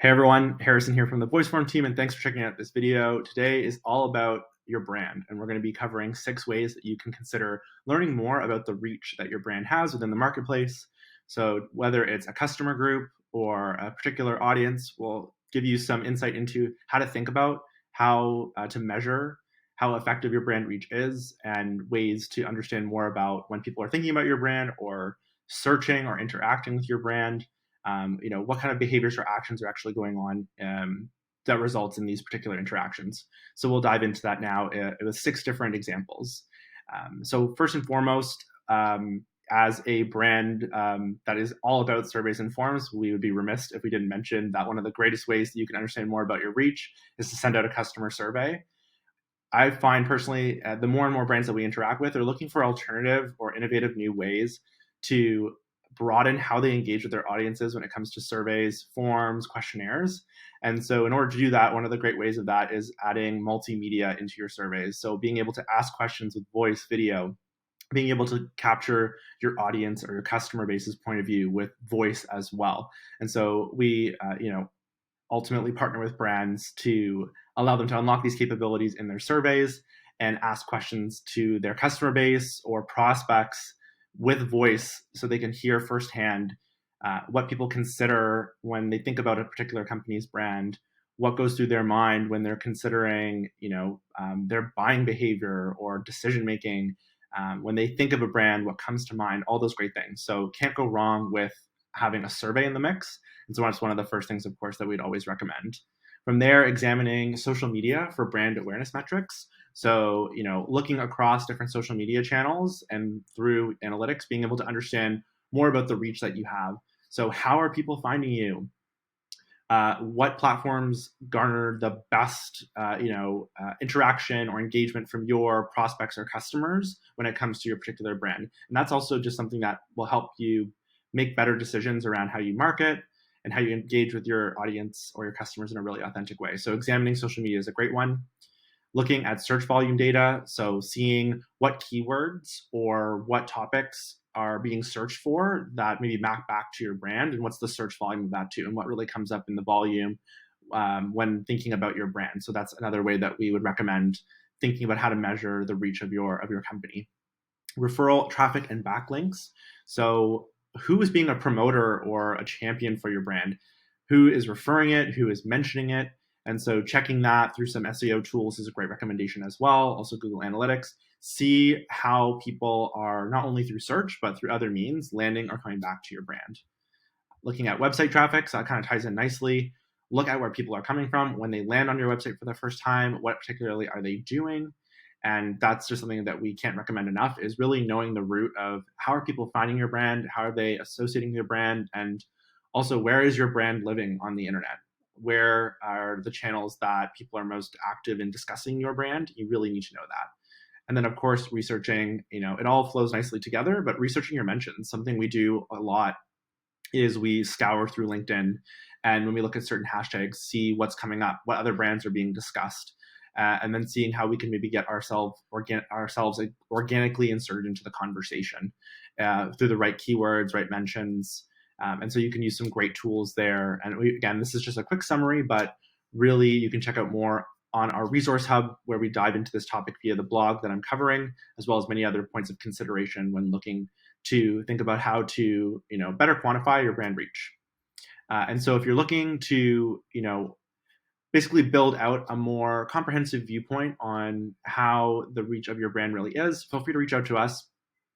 Hey everyone, Harrison here from the VoiceForm team, and thanks for checking out this video. Today is all about your brand, and we're going to be covering 6 ways that you can consider learning more about the reach that your brand has within the marketplace. So whether it's a customer group or a particular audience, we'll give you some insight into how to think about how to measure how effective your brand reach is, and ways to understand more about when people are thinking about your brand or searching or interacting with your brand. What kind of behaviors or actions are actually going on that results in these particular interactions. So we'll dive into that now with 6 different examples. So first and foremost, as a brand that is all about surveys and forms, we would be remiss if we didn't mention that one of the greatest ways that you can understand more about your reach is to send out a customer survey. I find personally, the more and more brands that we interact with are looking for alternative or innovative new ways to broaden how they engage with their audiences when it comes to surveys, forms, questionnaires. And so, in order to do that, one of the great ways of that is adding multimedia into your surveys. So, being able to ask questions with voice, video, being able to capture your audience or your customer base's point of view with voice as well. And so, we ultimately partner with brands to allow them to unlock these capabilities in their surveys and ask questions to their customer base or prospects with voice so they can hear firsthand what people consider when they think about a particular company's brand, what goes through their mind when they're considering, their buying behavior or decision making. When they think of a brand, what comes to mind, all those great things. So can't go wrong with having a survey in the mix. And so that's one of the first things, of course, that we'd always recommend. From there, examining social media for brand awareness metrics. So, looking across different social media channels and through analytics, being able to understand more about the reach that you have. So, how are people finding you? What platforms garner the best, interaction or engagement from your prospects or customers when it comes to your particular brand? And that's also just something that will help you make better decisions around how you market and how you engage with your audience or your customers in a really authentic way. So examining social media is a great one. Looking at search volume data, so seeing what keywords or what topics are being searched for that maybe map back to your brand, and what's the search volume of that too, and what really comes up in the volume when thinking about your brand. So that's another way that we would recommend thinking about how to measure the reach of your company. Referral traffic and backlinks. So who is being a promoter or a champion for your brand? Who is referring it? Who is mentioning it? And so checking that through some SEO tools is a great recommendation as well. Also Google Analytics. See how people are not only through search, but through other means landing or coming back to your brand. Looking at website traffic, so that kind of ties in nicely. Look at where people are coming from when they land on your website for the first time. What particularly are they doing? And that's just something that we can't recommend enough, is really knowing the root of how are people finding your brand, how are they associating your brand, and also where is your brand living on the internet? Where are the channels that people are most active in discussing your brand? You really need to know that. And then, of course, researching, it all flows nicely together, but researching your mentions, something we do a lot is we scour through LinkedIn, and when we look at certain hashtags, see what's coming up, what other brands are being discussed, and then seeing how we can maybe get ourselves organically inserted into the conversation through the right keywords, right mentions. And so you can use some great tools there. And again, this is just a quick summary, but really you can check out more on our resource hub, where we dive into this topic via the blog that I'm covering, as well as many other points of consideration when looking to think about how to better quantify your brand reach. And so if you're looking to basically build out a more comprehensive viewpoint on how the reach of your brand really is, feel free to reach out to us.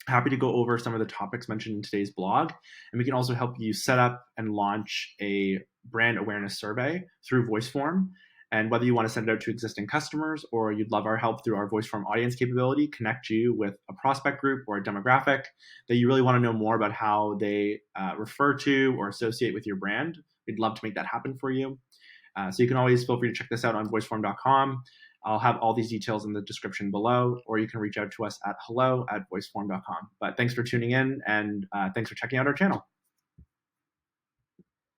Happy to go over some of the topics mentioned in today's blog. And we can also help you set up and launch a brand awareness survey through VoiceForm. And whether you want to send it out to existing customers or you'd love our help through our VoiceForm audience capability, connect you with a prospect group or a demographic that you really want to know more about how they refer to or associate with your brand, we'd love to make that happen for you. So you can always feel free to check this out on voiceform.com. I'll have all these details in the description below, or you can reach out to us at hello@voiceform.com. But thanks for tuning in, and thanks for checking out our channel.